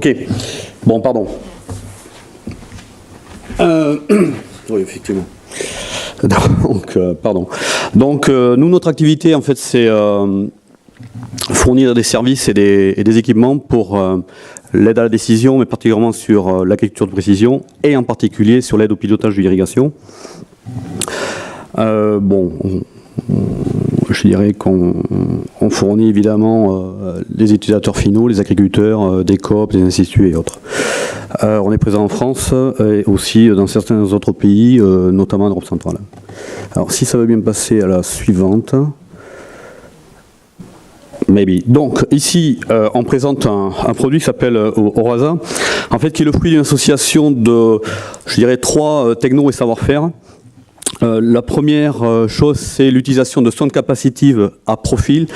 Ok. Bon, pardon. Oui, effectivement. Donc, pardon. Donc, nous, notre activité, en fait, c'est fournir des services et des équipements pour l'aide à la décision, mais particulièrement sur l'agriculture de précision, et en particulier sur l'aide au pilotage de l'irrigation. Bon, je dirais qu'on fournit évidemment les utilisateurs finaux, les agriculteurs, des coop, des instituts et autres. On est présent en France et aussi dans certains autres pays, notamment en Europe centrale. Alors si ça veut bien passer à la suivante. Maybe. Donc ici, on présente un produit qui s'appelle Orasa, en fait qui est le fruit d'une association de, je dirais, 3 technos et savoir-faire. La première chose, c'est l'utilisation de sondes capacitives à profil.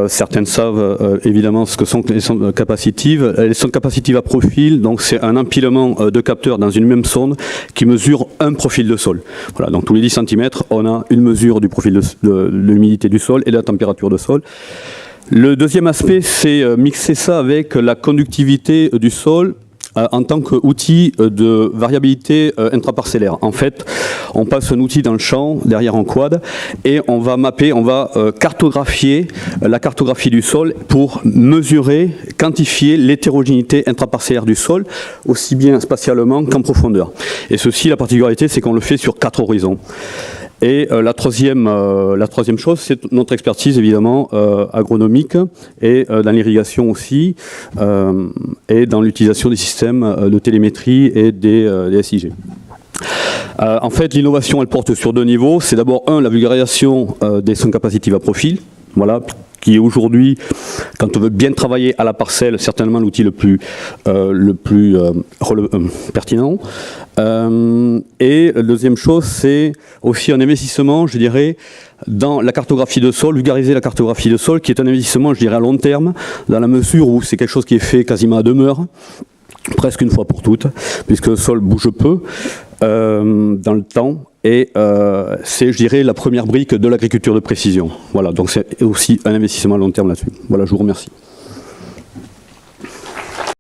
Certaines savent évidemment ce que sont les sondes capacitives. Les sondes capacitives à profil, donc c'est un empilement de capteurs dans une même sonde qui mesure un profil de sol. Voilà, donc tous les 10 cm, on a une mesure du profil de l'humidité du sol et de la température de sol. Le deuxième aspect, c'est mixer ça avec la conductivité du sol en tant qu'outil de variabilité intraparcellaire. En fait, on passe un outil dans le champ, derrière en quad, et on va mapper, on va cartographier la cartographie du sol pour mesurer, quantifier l'hétérogénéité intraparcellaire du sol, aussi bien spatialement qu'en profondeur. Et ceci, la particularité, c'est qu'on le fait sur 4 horizons. Et la troisième chose, c'est notre expertise évidemment agronomique et dans l'irrigation aussi, et dans l'utilisation des systèmes de télémétrie et des SIG. En fait, l'innovation, elle porte sur 2 niveaux. C'est d'abord, la vulgarisation des sondes capacitives à profil, voilà, qui est aujourd'hui, quand on veut bien travailler à la parcelle, certainement l'outil le plus pertinent. Et la deuxième chose, c'est aussi un investissement, je dirais, dans la cartographie de sol, vulgariser la cartographie de sol, qui est un investissement, je dirais, à long terme, dans la mesure où c'est quelque chose qui est fait quasiment à demeure, presque une fois pour toutes, puisque le sol bouge peu dans le temps, et c'est, je dirais, la première brique de l'agriculture de précision. Voilà, donc c'est aussi un investissement à long terme là-dessus. Voilà, je vous remercie.